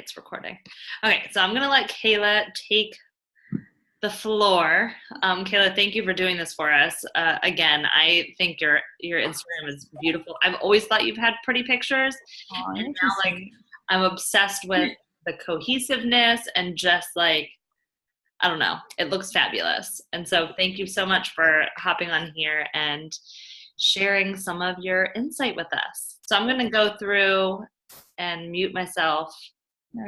it's recording. Okay, so I'm gonna let Kayla take the floor. Kayla, thank you for doing this for us. Again, I think your Instagram is beautiful. I've always thought you've had pretty pictures, and now like I'm obsessed with the cohesiveness and just like, I don't know, it looks fabulous. And so thank you so much for hopping on here and sharing some of your insight with us. So I'm gonna go through and mute myself.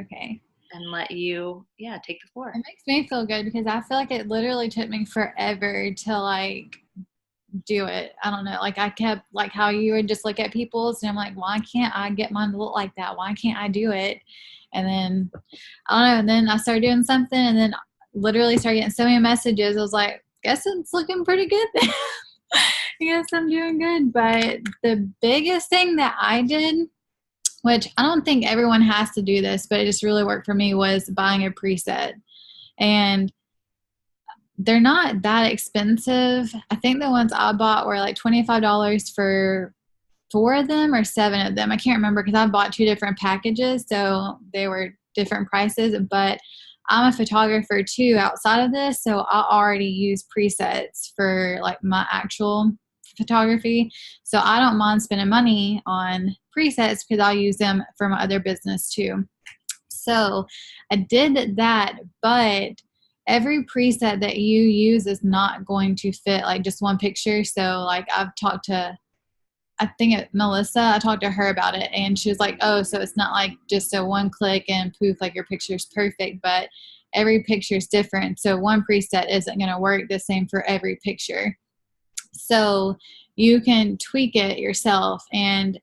Okay. And let you, take the floor. It makes me feel good because I feel like it literally took me forever to like do it. I don't know. Like I kept like how you would just look at people's and I'm like, why can't I get mine to look like that? Why can't I do it? And then I don't know. And then I started doing something and then literally started getting so many messages. I was like, guess it's looking pretty good. I guess I'm doing good. But the biggest thing that I did, which I don't think everyone has to do this, but it just really worked for me, was buying a preset. And they're not that expensive. I think the ones I bought were like $25 for 4 of them or 7 of them. I can't remember because I bought 2 different packages, so they were different prices. But I'm a photographer too outside of this, so I already use presets for like my actual photography. So I don't mind spending money on presets because I'll use them for my other business too. So I did that, but every preset that you use is not going to fit like just one picture. So like I've talked to, I think Melissa, I talked to her about it and she was like, oh, so it's not like just a one click and poof, like your picture's perfect, but every picture is different. So one preset isn't going to work the same for every picture. So you can tweak it yourself. And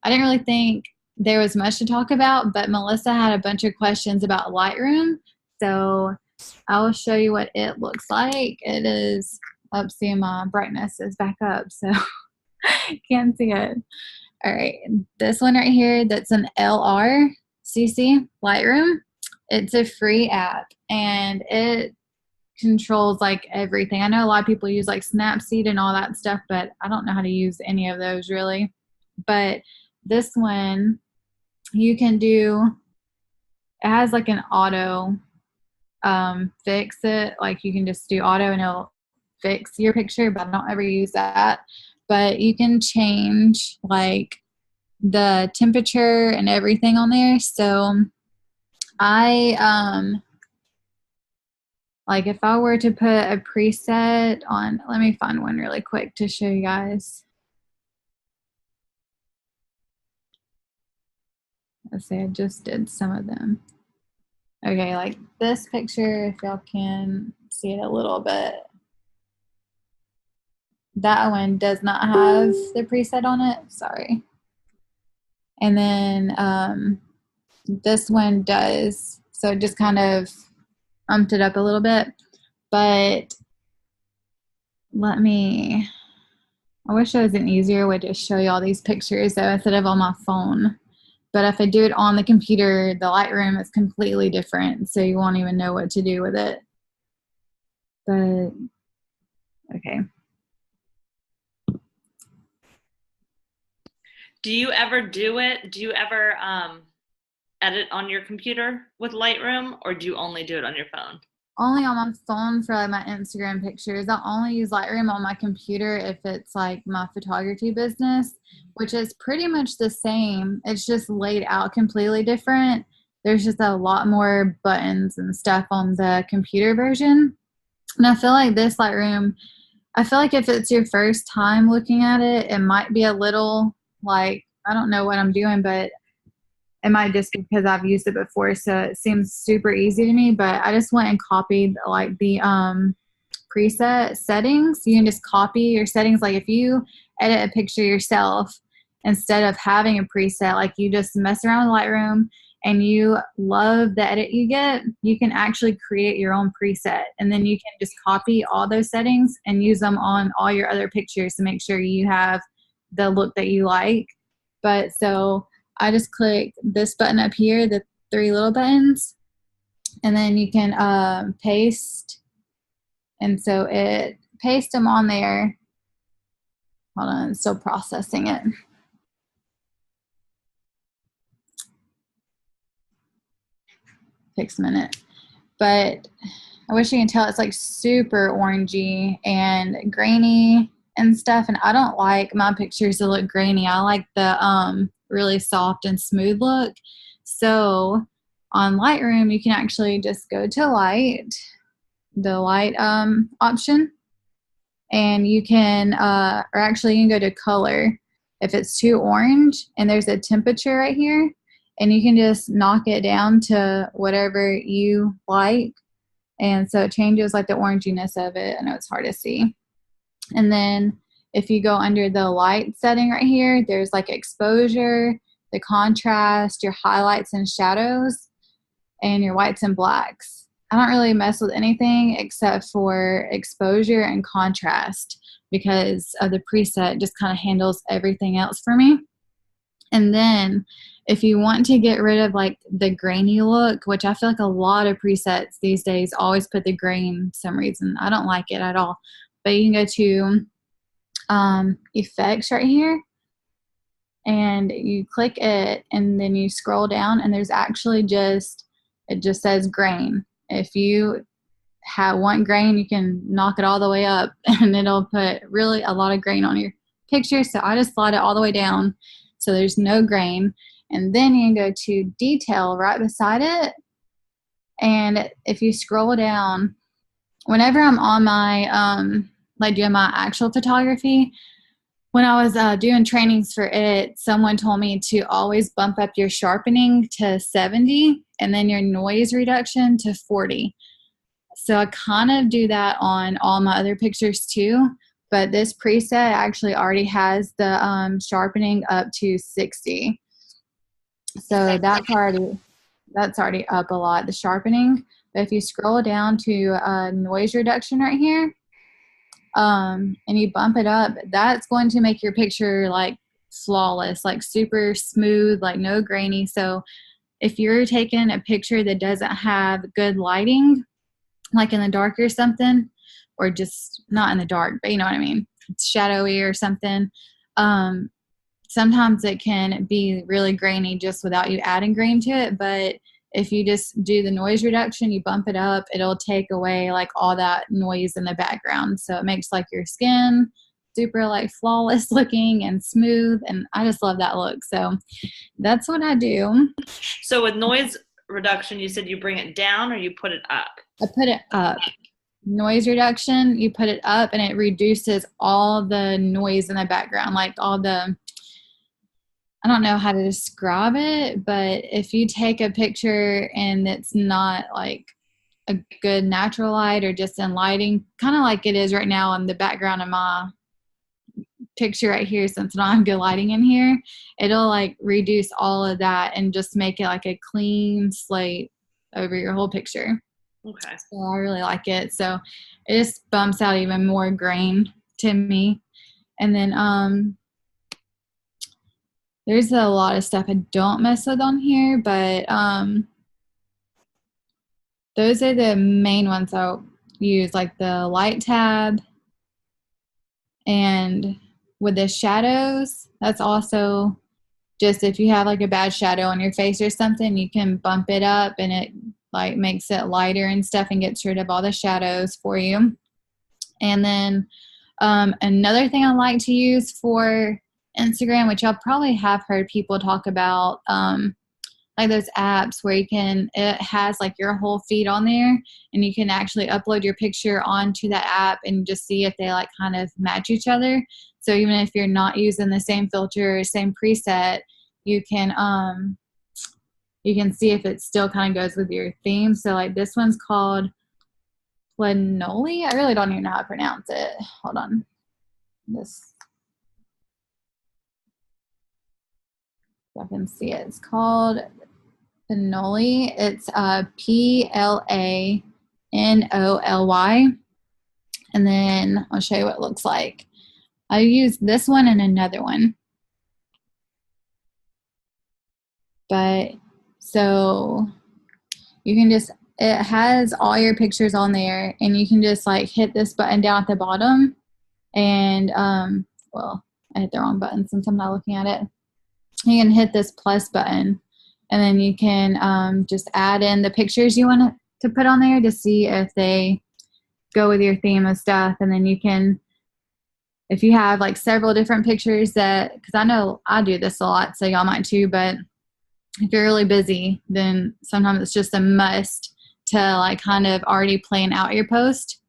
I didn't really think there was much to talk about, but Melissa had a bunch of questions about Lightroom. So I will show you what it looks like. It is up, see my brightness is back up, so can't see it. All right, this one right here, that's an LRCC Lightroom. It's a free app and it controls like everything. I know a lot of people use like Snapseed and all that stuff, but I don't know how to use any of those really. But this one you can do, it has like an auto fix it, like you can just do auto and it'll fix your picture, but I don't ever use that. But you can change like the temperature and everything on there. So I like if I were to put a preset on, let me find one really quick to show you guys. Let's say I just did some of them. Okay, like this picture, if y'all can see it a little bit. That one does not have the preset on it, sorry. And then this one does, so it just kind of umped it up a little bit. But I wish there was an easier way to show you all these pictures though instead of on my phone. But if I do it on the computer, the Lightroom is completely different, so you won't even know what to do with it. But, okay. Do you ever do it? Do you ever edit on your computer with Lightroom, or do you only do it on your phone? Only on my phone for like my Instagram pictures. I only use Lightroom on my computer if it's like my photography business, which is pretty much the same. It's just laid out completely different. There's just a lot more buttons and stuff on the computer version. And I feel like this Lightroom, I feel like if it's your first time looking at it, it might be a little like, I don't know what I'm doing, but it might just be because I've used it before, so it seems super easy to me. But I just went and copied like the preset settings. You can just copy your settings. Like if you edit a picture yourself, instead of having a preset, like you just mess around with Lightroom and you love the edit you get, you can actually create your own preset. And then you can just copy all those settings and use them on all your other pictures to make sure you have the look that you like. But so I just click this button up here, the 3 little buttons, and then you can paste. And so it pastes them on there. Hold on, it's still processing it. takes a minute. But I wish you can tell it's like super orangey and grainy and stuff. And I don't like my pictures to look grainy. I like the really soft and smooth look. So on Lightroom, you can actually just go to the light option, and you can, or actually you can go to color if it's too orange, and there's a temperature right here, and you can just knock it down to whatever you like. And so it changes like the oranginess of it. I know it's hard to see. And then if you go under the light setting right here, there's like exposure, the contrast, your highlights and shadows, and your whites and blacks. I don't really mess with anything except for exposure and contrast because of the preset just kind of handles everything else for me. And then if you want to get rid of like the grainy look, which I feel like a lot of presets these days always put the grain for some reason. I don't like it at all. But you can go to effects right here, and you click it, and then you scroll down, and there's actually it just says grain. If you want grain, you can knock it all the way up, and it'll put really a lot of grain on your picture. So I just slide it all the way down so there's no grain. And then you can go to detail right beside it. And if you scroll down, whenever I'm on my, like doing my actual photography, when I was doing trainings for it, someone told me to always bump up your sharpening to 70 and then your noise reduction to 40. So I kind of do that on all my other pictures too, but this preset actually already has the sharpening up to 60. So that's already up a lot, the sharpening. But if you scroll down to noise reduction right here, and you bump it up, that's going to make your picture like flawless, like super smooth, like no grainy. So if you're taking a picture that doesn't have good lighting, like in the dark or something, or just not in the dark, but you know what I mean, it's shadowy or something, sometimes it can be really grainy just without you adding grain to it. But if you just do the noise reduction, you bump it up, it'll take away like all that noise in the background. So it makes like your skin super like flawless looking and smooth. And I just love that look. So that's what I do. So with noise reduction, you said you bring it down or you put it up? I put it up. Noise reduction, you put it up, and it reduces all the noise in the background, like all the, I don't know how to describe it, but if you take a picture and it's not like a good natural light or just in lighting, kind of like it is right now in the background of my picture right here, since I don't have good lighting in here, it'll like reduce all of that and just make it like a clean slate over your whole picture. Okay. So I really like it. So it just bumps out even more grain to me. And then there's a lot of stuff I don't mess with on here, but those are the main ones I'll use, like the light tab. And with the shadows, that's also just if you have like a bad shadow on your face or something, you can bump it up and it like makes it lighter and stuff and gets rid of all the shadows for you. And then another thing I like to use for Instagram, which y'all probably have heard people talk about, like those apps where it has like your whole feed on there, and you can actually upload your picture onto that app and just see if they like kind of match each other. So even if you're not using the same filter or same preset, you can see if it still kind of goes with your theme. So like this one's called Planoli. I really don't even know how to pronounce it. Hold on. I can see it. It's called Planoli. It's Planolly. And then I'll show you what it looks like. I use this one and another one. But so you can just, it has all your pictures on there, and you can just like hit this button down at the bottom, and well, I hit the wrong button since I'm not looking at it. You can hit this plus button, And then you can just add in the pictures you want to put on there to see if they go with your theme of stuff. And then you can, if you have like several different pictures that, because I know I do this a lot, so y'all might too, but if you're really busy, then sometimes it's just a must to like kind of already plan out your post.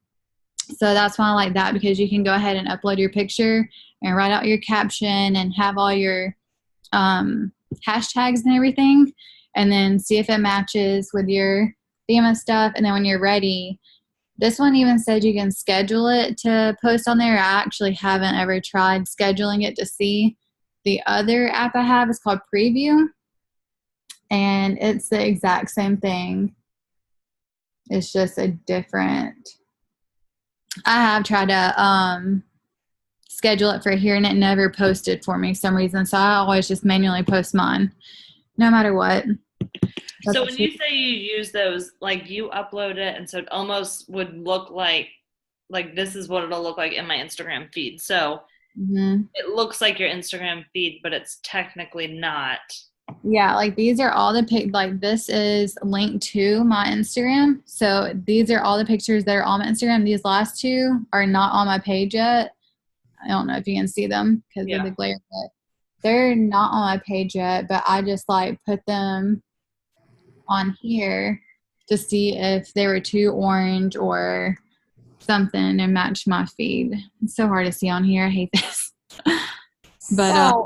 So that's why I like that, because you can go ahead and upload your picture and write out your caption and have all your hashtags and everything, and then see if it matches with your theme and stuff. And then when you're ready, this one even said you can schedule it to post on there. I actually haven't ever tried scheduling it to see. The other app I have is called Preview, and it's the exact same thing. It's just a different. I have tried to schedule it for here, and it never posted for me for some reason. So I always just manually post mine, no matter what. So when you say you use those, like you upload it, and so it almost would look like this is what it'll look like in my Instagram feed. So it looks like your Instagram feed, but it's technically not. Yeah, like these are all the like this is linked to my Instagram. So these are all the pictures that are on my Instagram. These last two are not on my page yet. I don't know if you can see them because of the glare, but they're not on my page yet. But I just like put them on here to see if they were too orange or something and match my feed. It's so hard to see on here. I hate this. But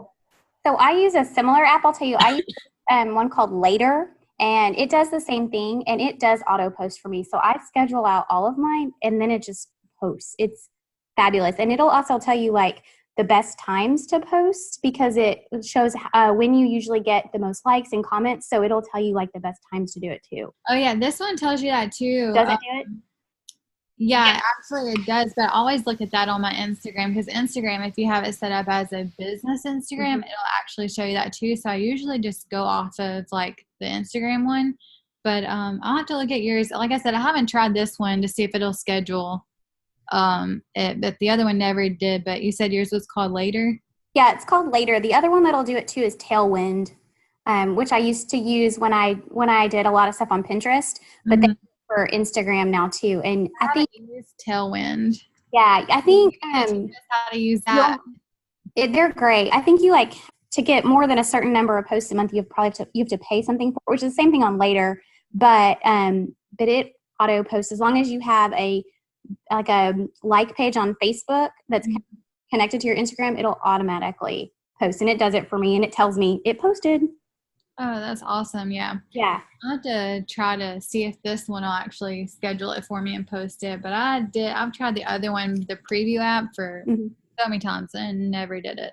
so I use a similar app. I'll tell you, I use one called Later, and it does the same thing, and it does auto post for me. So I schedule out all of mine, and then it just posts. It's fabulous. And it'll also tell you like the best times to post, because it shows when you usually get the most likes and comments. So it'll tell you like the best times to do it too. Oh yeah, this one tells you that too. Does it do it? Yeah, actually it does, but I always look at that on my Instagram, because Instagram, if you have it set up as a business Instagram, it'll actually show you that too. So I usually just go off of like the Instagram one, but I'll have to look at yours. Like I said, I haven't tried this one to see if it'll schedule it, but the other one never did. But you said yours was called Later? Yeah, it's called Later. The other one that'll do it too is Tailwind, which I used to use when I did a lot of stuff on Pinterest, but they for Instagram now too. And I think use Tailwind. Yeah, I think how to use that. They're great. I think you like to get more than a certain number of posts a month, you have to pay something for, which is the same thing on Later. But it auto posts as long as you have a like page on Facebook that's connected to your Instagram, it'll automatically post, and it does it for me, and it tells me it posted. Oh, that's awesome. Yeah. Yeah. I'll have to try to see if this one will actually schedule it for me and post it. But I've tried the other one, the Preview app, for so many times and never did it.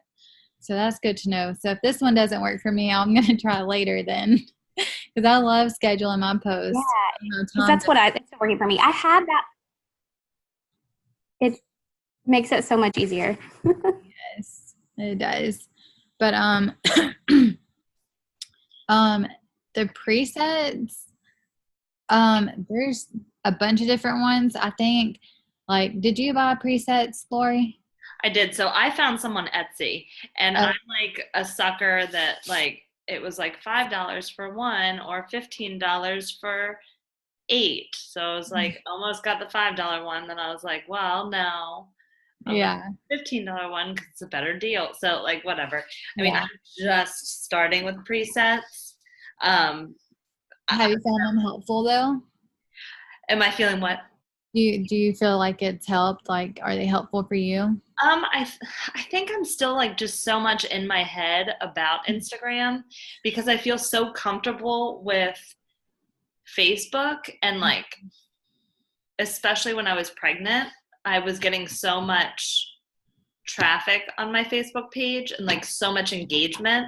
So that's good to know. So if this one doesn't work for me, I'm going to try Later then. Because I love scheduling my posts. Yeah. That's it's working for me. I had that. It makes it so much easier. Yes, it does. But the presets, there's a bunch of different ones. I think, like, did you buy presets, Lori? I did. So I found some on Etsy, and I'm like a sucker that like it was like $5 for one or $15 for 8. So I was like almost got the $5 one. Then I was like, well, no. Yeah. $15 one because it's a better deal. So like whatever. I mean, I'm just starting with presets. Have you found them helpful though? Am I feeling what? Do you feel like it's helped? Like, are they helpful for you? I think I'm still like just so much in my head about Instagram, because I feel so comfortable with Facebook, and like especially when I was pregnant, I was getting so much traffic on my Facebook page and like so much engagement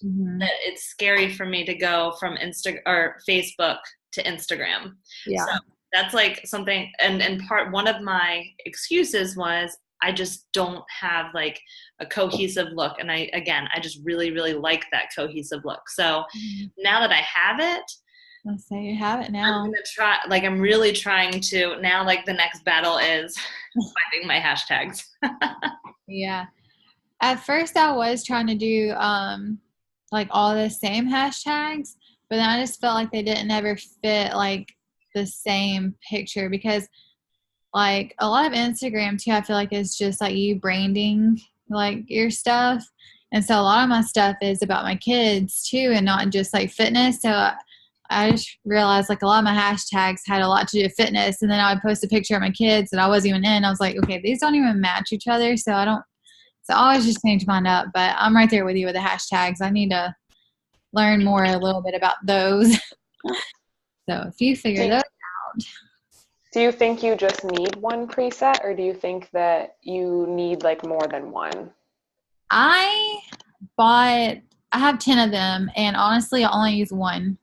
that it's scary for me to go from Facebook to Instagram. Yeah. So that's like something, and one of my excuses was I just don't have like a cohesive look. And I just really, really like that cohesive look. So now that I have it, let's say you have it now. I'm going to try, like, I'm really trying to now, like the next battle is finding my hashtags. Yeah. At first I was trying to do, like all the same hashtags, but then I just felt like they didn't ever fit like the same picture, because like a lot of Instagram too, I feel like it's just like you branding like your stuff. And so a lot of my stuff is about my kids too, and not just like fitness. So I just realized like a lot of my hashtags had a lot to do with fitness. And then I would post a picture of my kids that I wasn't even in. I was like, okay, these don't even match each other. So I always just change mine up. But I'm right there with you with the hashtags. I need to learn more a little bit about those. So if you figure those out. Do you think you just need one preset, or do you think that you need like more than one? I have 10 of them, and honestly, I only use one.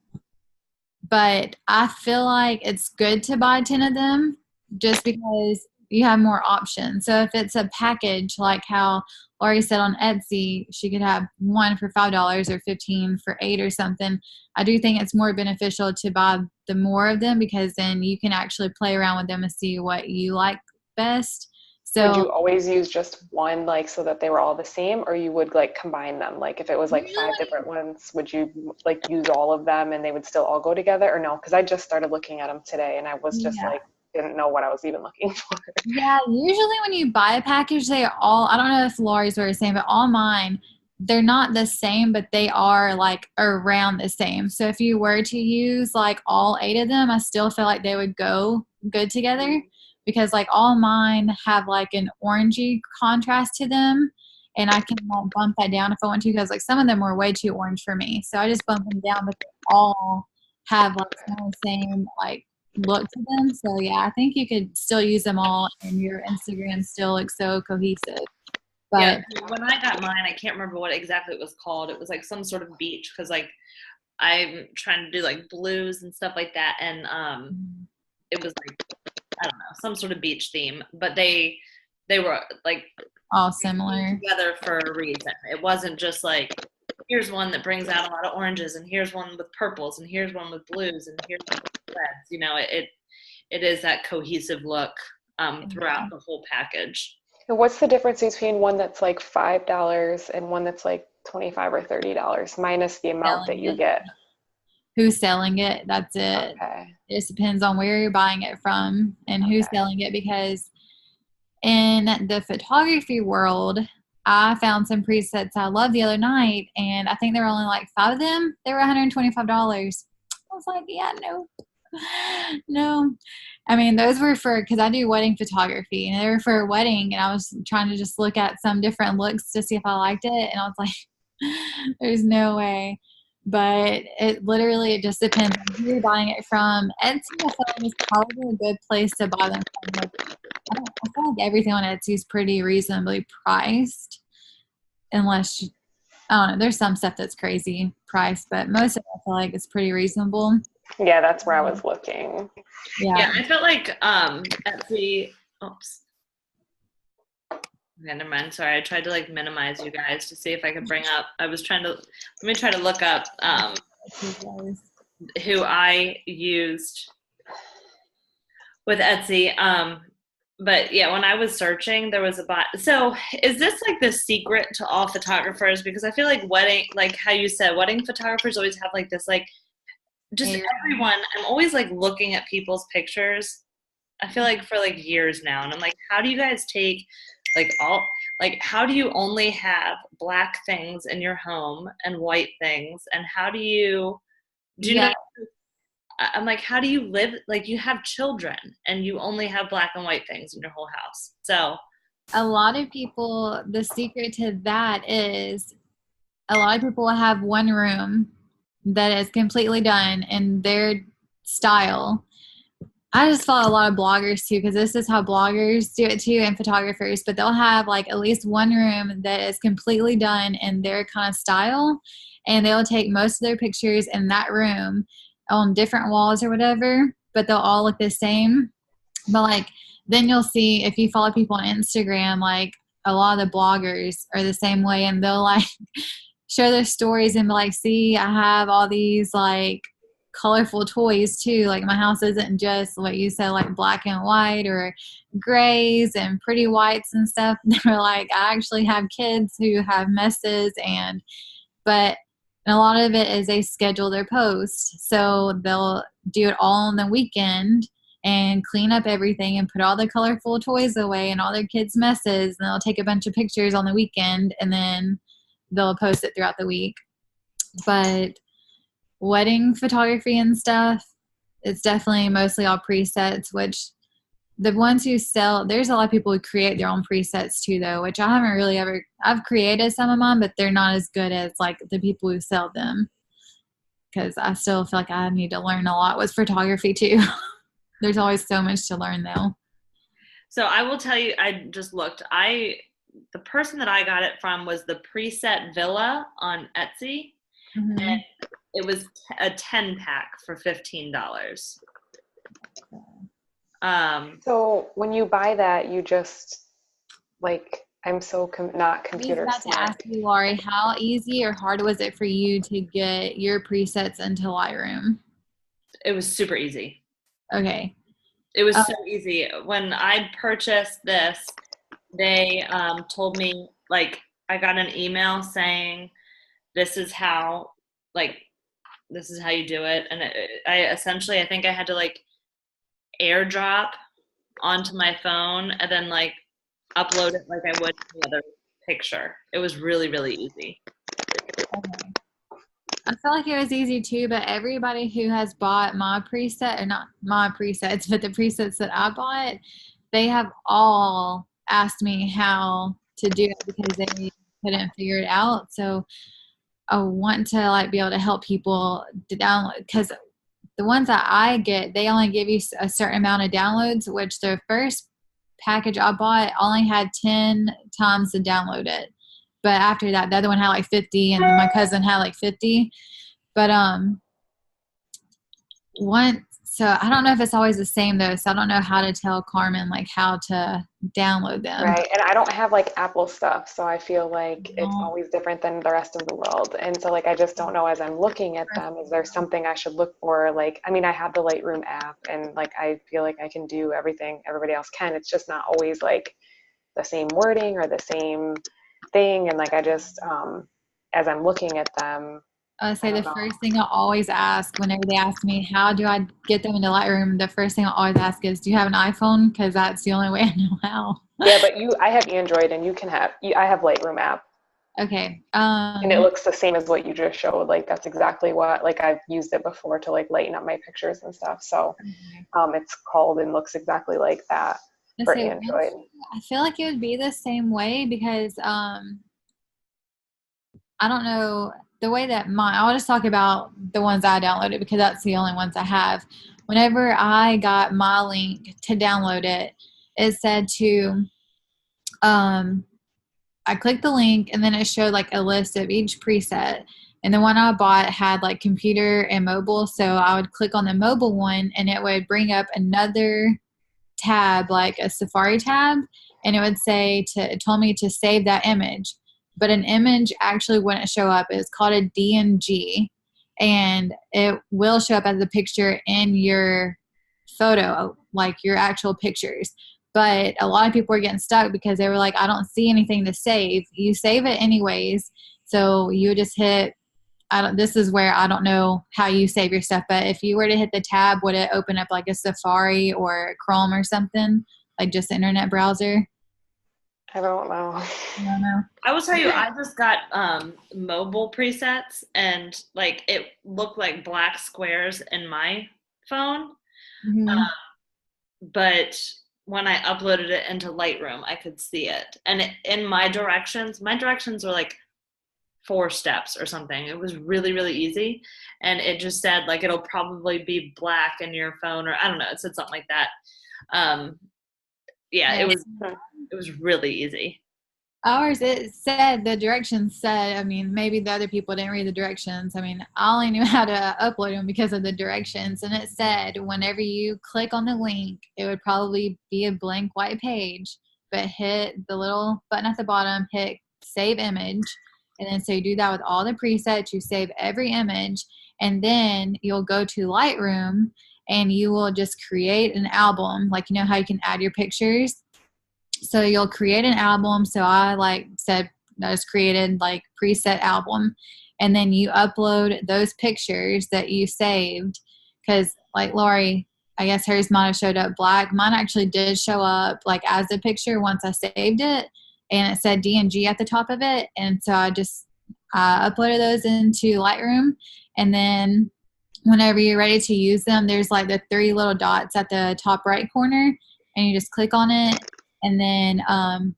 But I feel like it's good to buy 10 of them just because you have more options. So if it's a package, like how Lori said on Etsy, she could have one for $5 or 15 for $8 or something. I do think it's more beneficial to buy the more of them, because then you can actually play around with them and see what you like best. So would you always use just one, like, so that they were all the same, or you would like combine them? Like if it was like 5 different ones, would you like use all of them and they would still all go together, or no? Because I just started looking at them today and I was just like, didn't know what I was even looking for. Yeah, usually when you buy a package, they are all, I don't know if Lori's were the same, but all mine, they're not the same, but they are like around the same. So if you were to use like all 8 of them, I still feel like they would go good together, because like all mine have like an orangey contrast to them, and I can like bump that down if I want to, because like some of them were way too orange for me. So I just bump them down, but they all have like the same like look to them. So yeah, I think you could still use them all, and your Instagram still looks so cohesive. But yeah, when I got mine, I can't remember what exactly it was called. It was like some sort of beach, because like I'm trying to do like blues and stuff like that, and it was like, I don't know, some sort of beach theme, but they were like all similar together for a reason. It wasn't just like, here's one that brings out a lot of oranges, and here's one with purples, and here's one with blues, and here's one with reds. You know, it is that cohesive look throughout the whole package. And what's the difference between one that's like $5 and one that's like $25 or $30, minus the amount that you get? Who's selling it? That's it. Okay. It just depends on where you're buying it from and who's selling it, because in the photography world, I found some presets I loved the other night, and I think there were only like 5 of them. They were $125. I was like, yeah, no. I mean, those were for, because I do wedding photography, and they were for a wedding, and I was trying to just look at some different looks to see if I liked it, and I was like, there's no way. But it just depends on who you're buying it from. Etsy, I feel like, is probably a good place to buy them from. Like, I feel like everything on Etsy is pretty reasonably priced, unless I don't know. There's some stuff that's crazy priced, but most of it I feel like it's pretty reasonable. Yeah, that's where I was looking. Yeah, I felt like Etsy. Oops. Okay, never mind. Sorry, I tried to like minimize you guys to see if I could bring up. I was trying to. Let me try to look up who I used with Etsy. But yeah, when I was searching, there was a bot. So is this like the secret to all photographers? Because I feel like like how you said, wedding photographers always have like this, like just everyone. I'm always like looking at people's pictures. I feel like for like years now, and I'm like, how do you guys take how do you only have black things in your home and white things, and how do you know? I'm like, how do you live? Like, you have children and you only have black and white things in your whole house. So a lot of people, the secret to that is a lot of people have one room that is completely done in their style. I just follow a lot of bloggers too, because this is how bloggers do it too, and photographers, but they'll have like at least one room that is completely done in their kind of style, and they'll take most of their pictures in that room on different walls or whatever, but they'll all look the same. But like, then you'll see, if you follow people on Instagram, like a lot of the bloggers are the same way, and they'll like share their stories and be like, see, I have all these like colorful toys too. Like, my house isn't just what you said, like black and white or grays and pretty whites and stuff. They're like, I actually have kids who have messes, but And a lot of it is they schedule their posts. So they'll do it all on the weekend and clean up everything and put all the colorful toys away and all their kids' messes. And they'll take a bunch of pictures on the weekend and then they'll post it throughout the week. But wedding photography and stuff, it's definitely mostly all presets, which the ones who sell, there's a lot of people who create their own presets too, though, which I haven't really ever, I've created some of mine, but they're not as good as like the people who sell them. Because I still feel like I need to learn a lot with photography too. There's always so much to learn though. So I will tell you, I just looked. The person that I got it from was the Preset Villa on Etsy. Mm-hmm. And it was a 10-pack for $15. So when you buy that, you just like, I'm so not computer I was about to smart. ask you, Laurie, how easy or hard was it for you to get your presets into Lightroom? It was super easy. Okay. It was so easy. When I purchased this, they told me, like, I got an email saying, this is how you do it. And I think I had to like airdrop onto my phone and then like upload it like I would any other picture. It was really, really easy. Okay. I feel like it was easy too, but everybody who has bought my preset, or not my presets, but the presets that I bought, they have all asked me how to do it because they couldn't figure it out. So I want to like be able to help people to download, because the ones that I get, they only give you a certain amount of downloads, which the first package I bought only had 10 times to download it. But after that, the other one had like 50 and my cousin had like 50. But so I don't know if it's always the same though. So I don't know how to tell Carmen like how to download them. Right. And I don't have like Apple stuff. So I feel like it's always different than the rest of the world. And so like, I just don't know as I'm looking at them, is there something I should look for? Like, I mean, I have the Lightroom app and like, I feel like I can do everything everybody else can. It's just not always like the same wording or the same thing. And like, I just, as I'm looking at them, I say the first thing I always ask whenever they ask me, how do I get them into Lightroom? The first thing I always ask is, do you have an iPhone? Because that's the only way I know how. Yeah, but I have Android and I have Lightroom app. Okay. And it looks the same as what you just showed. Like, that's exactly what, like, I've used it before to like lighten up my pictures and stuff. So it's called and looks exactly like that for Android. I feel like it would be the same way because I don't know the way that I'll just talk about the ones I downloaded because that's the only ones I have. Whenever I got my link to download it, it said to, I clicked the link and then it showed like a list of each preset. And the one I bought had like computer and mobile. So I would click on the mobile one and it would bring up another tab, like a Safari tab. And it would say it told me to save that image. But an image actually wouldn't show up. It's called a DNG, and it will show up as a picture in your photo, like your actual pictures. But a lot of people were getting stuck because they were like, I don't see anything to save. You save it anyways. So you just hit, this is where I don't know how you save your stuff, but if you were to hit the tab, would it open up like a Safari or Chrome or something, like just the internet browser? I don't know. I don't know. I will tell you, I just got mobile presets and like it looked like black squares in my phone. Mm-hmm. But when I uploaded it into Lightroom, I could see it. And in my directions were like 4 steps or something. It was really, really easy. And it just said like, it'll probably be black in your phone, or I don't know. It said something like that. It was really easy. Ours, the directions said, I mean, maybe the other people didn't read the directions. I mean, I only knew how to upload them because of the directions. And it said, whenever you click on the link, it would probably be a blank white page, but hit the little button at the bottom, hit save image. And then so you do that with all the presets, you save every image, and then you'll go to Lightroom and you will just create an album. Like, you know how you can add your pictures? So you'll create an album. So I like said, I just created like preset album. and then you upload those pictures that you saved. Because like Lori, I guess hers might have showed up black. Mine actually did show up like as a picture once I saved it, and it said DNG at the top of it. And so I just uploaded those into Lightroom, and then whenever you're ready to use them, there's like the 3 little dots at the top right corner, and you just click on it, and then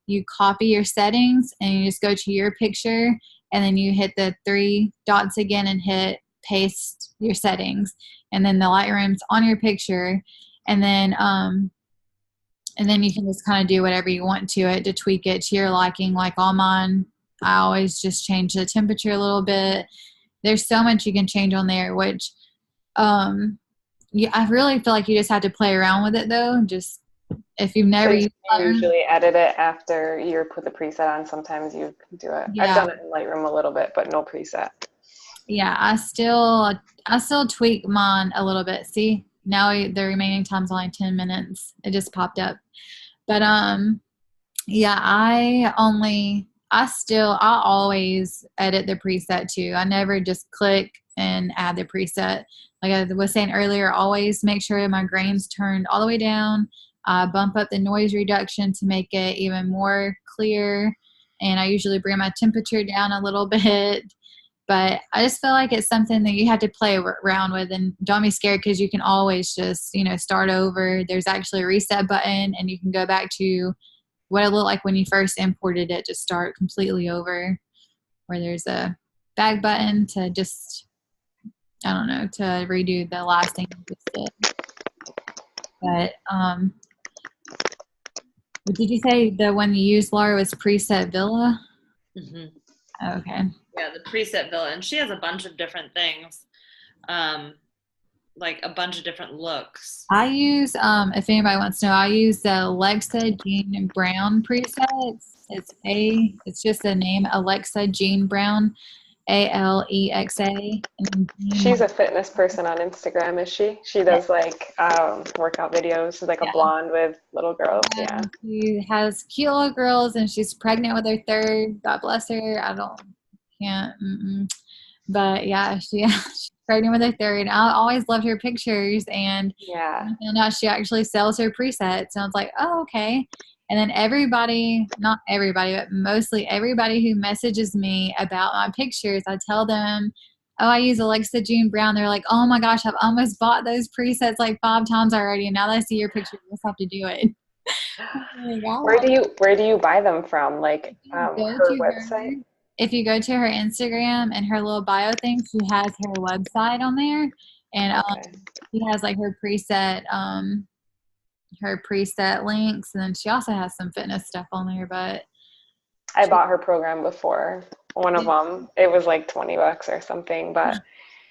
you copy your settings, and you just go to your picture, and then you hit the 3 dots again and hit paste your settings, and then the Lightroom's on your picture, and then you can just kind of do whatever you want to it to tweak it to your liking. Like on mine, I always just change the temperature a little bit. There's so much you can change on there, which I really feel like you just have to play around with it though. Just if you've never used you usually edit it after you put the preset on. Sometimes you can do it. Yeah. I've done it in Lightroom a little bit, but no preset. Yeah, I still tweak mine a little bit. See, now the remaining time's only 10 minutes. It just popped up. But yeah, I always edit the preset too. I never just click and add the preset. Like I was saying earlier, always make sure my grain's turned all the way down. Bump up the noise reduction to make it even more clear. And I usually bring my temperature down a little bit. But I just feel like it's something that you have to play around with, and don't be scared because you can always just, start over. There's actually a reset button, and you can go back to what it looked like when you first imported it, just start completely over, where there's a back button to just, I don't know, to redo the last thing you just did. But did you say the one you used, Laura, was Preset Villa? Mm-hmm. Okay. Yeah, the Preset Villa, and she has a bunch of different things, like a bunch of different looks. I use, if anybody wants to know, I use the Alexa Jean Brown presets. It's just the name, Alexa Jean Brown, Alexa. She's a fitness person on Instagram, is she? She does like workout videos. She's like a blonde with little girls. Yeah. She has cute little girls, and she's pregnant with her 3rd. God bless her. But yeah, she's pregnant with her 3rd. I always loved her pictures, and yeah, I found out she actually sells her presets. And I was like, oh, okay. And then not everybody, but mostly everybody who messages me about my pictures, I tell them, oh, I use Alexa Jean Brown. They're like, oh my gosh, I've almost bought those presets like 5 times already, and now that I see your picture, I just have to do it. Where do you buy them from? Like her website? If you go to her Instagram and her little bio thing, she has her website on there, and she has like her preset links, and then she also has some fitness stuff on there. But I bought her program before. One of them, it was like $20 or something, but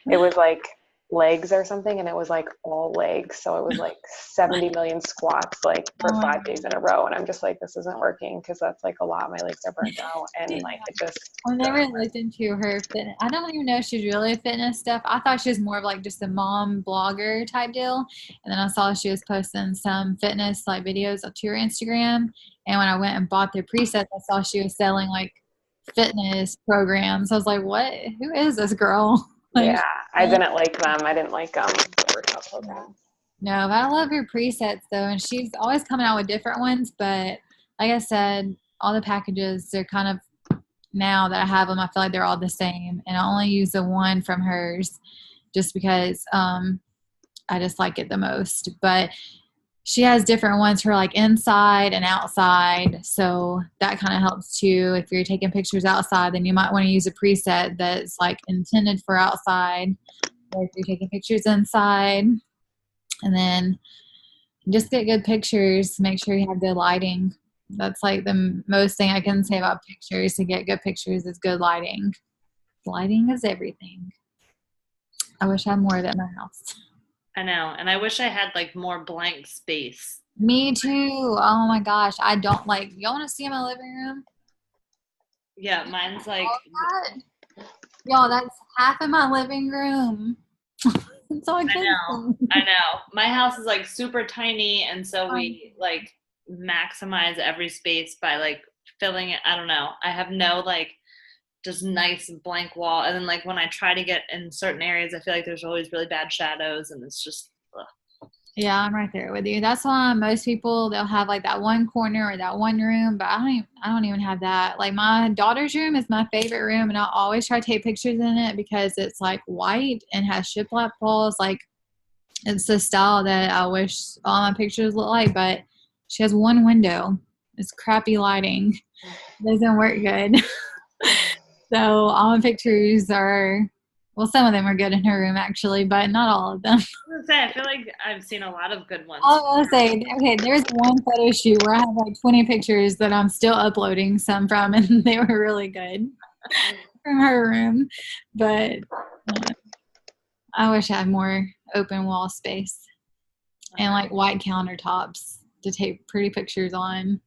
it was like legs or something, and it was like all legs, so it was like 70 million squats like for 5 days in a row, and I'm just like, this isn't working because that's like a lot. My legs are burnt out, and like it just I never looked into her fitness. I don't even know if she's really a fitness stuff. I thought she was more of like just a mom blogger type deal, and then I saw she was posting some fitness like videos to her Instagram, and when I went and bought the presets, I saw she was selling like fitness programs. I was like, what? Who is this girl? Yeah, I didn't like them. I didn't like the workout program. No, but I love her presets though, and she's always coming out with different ones. But like I said, all the packages, they're kind of, now that I have them, I feel like they're all the same, and I only use the one from hers just because I just like it the most. But she has different ones for like inside and outside, so that kind of helps too. If you're taking pictures outside, then you might want to use a preset that's like intended for outside, or if you're taking pictures inside. And then just get good pictures. Make sure you have good lighting. That's like the most thing I can say about pictures. To get good pictures is good lighting. Lighting is everything. I wish I had more of it in my house. I know, and I wish I had like more blank space. Me too. Oh my gosh, I don't like. Y'all want to see my living room? Yeah, mine's like. Y'all, that's half of my living room. So I know. My house is like super tiny, and so we like maximize every space by like filling it. I don't know. I have no like just nice blank wall. And then like when I try to get in certain areas, I feel like there's always really bad shadows, and it's just, ugh. Yeah, I'm right there with you. That's why most people, they'll have like that one corner or that one room, but I don't even have that. Like my daughter's room is my favorite room, and I'll always try to take pictures in it because it's like white and has shiplap walls. Like it's the style that I wish all my pictures look like, but she has one window. It's crappy lighting. It doesn't work good. So all my pictures are, well, some of them are good in her room actually, but not all of them. I was gonna say, I feel like I've seen a lot of good ones. I was gonna say, okay, there's one photo shoot where I have like 20 pictures that I'm still uploading some from, and they were really good from her room. But I wish I had more open wall space and like white countertops to take pretty pictures on.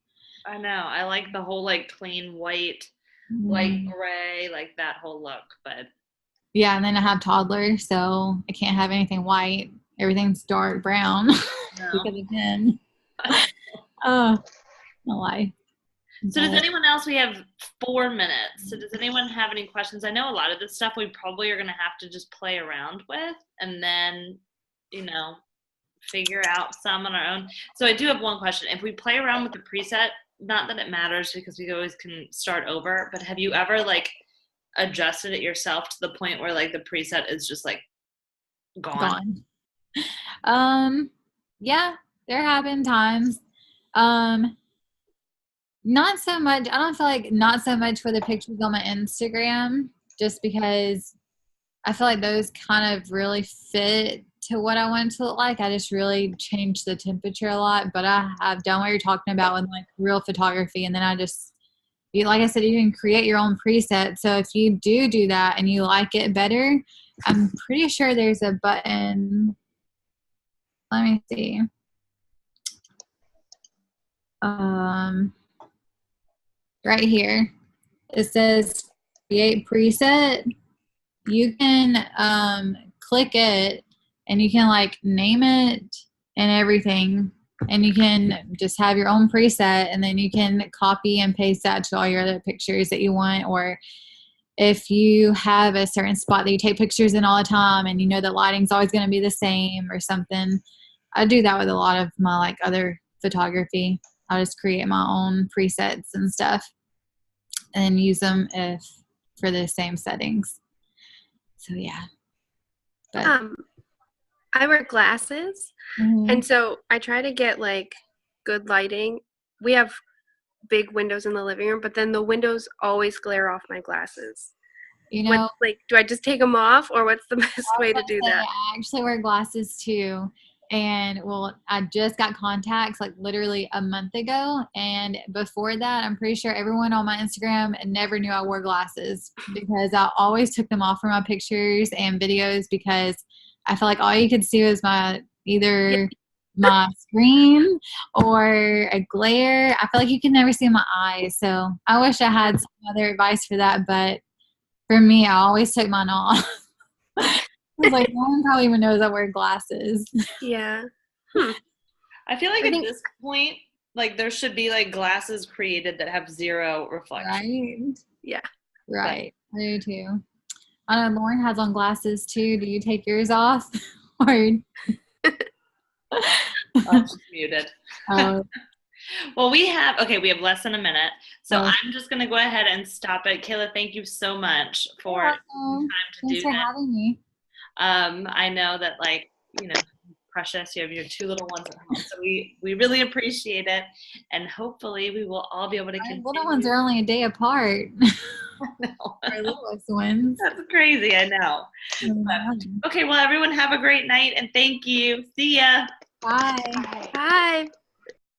I know. I like the whole like clean white, light gray, like that whole look. But yeah, and then I have toddlers, so I can't have anything white. Everything's dark brown because of him. Oh, my life. So does anyone else, we have 4 minutes. So does anyone have any questions? I know a lot of this stuff we probably are going to have to just play around with and then, you know, figure out some on our own. So I do have one question. If we play around with the preset, not that it matters because we always can start over, but have you ever like adjusted it yourself to the point where like the preset is just like gone? Yeah, there have been times. Not so much. I don't feel like not so much for the pictures on my Instagram, just because I feel like those kind of really fit to what I want it to look like. I just really changed the temperature a lot, but I have done what you're talking about with like real photography. And then I just, like I said, you can create your own preset. So if you do that and you like it better, I'm pretty sure there's a button. Let me see. Right here, it says create preset. You can click it and you can like name it and everything, and you can just have your own preset, and then you can copy and paste that to all your other pictures that you want. Or if you have a certain spot that you take pictures in all the time and you know that lighting's always going to be the same or something, I do that with a lot of my like other photography. I'll just create my own presets and stuff and use them for the same settings. So yeah. But, I wear glasses, and so I try to get like good lighting. We have big windows in the living room, but then the windows always glare off my glasses. You know, like, do I just take them off, or what's the best way to do that? I actually wear glasses too. And well, I just got contacts like literally a month ago. And before that, I'm pretty sure everyone on my Instagram never knew I wore glasses because I always took them off for my pictures and videos because I felt like all you could see was either my screen or a glare. I feel like you can never see my eyes. So I wish I had some other advice for that. But for me, I always took mine off. I was like, no one probably even knows I wear glasses. Yeah. I feel like at this point, like there should be like glasses created that have zero reflection. Right? Yeah. Right. I do too. I know Lauren has on glasses too. Do you take yours off? Or She's muted. Well, we have less than a minute. So I'm just going to go ahead and stop it. Kayla, thank you so much for time to Thanks do for this. having me. I know that precious, you have your 2 little ones at home. So we really appreciate it. And hopefully we will all be able to continue. My little ones are only a day apart. Our littlest ones. That's crazy, I know. But, okay, well, everyone have a great night and thank you. See ya. Bye. Bye.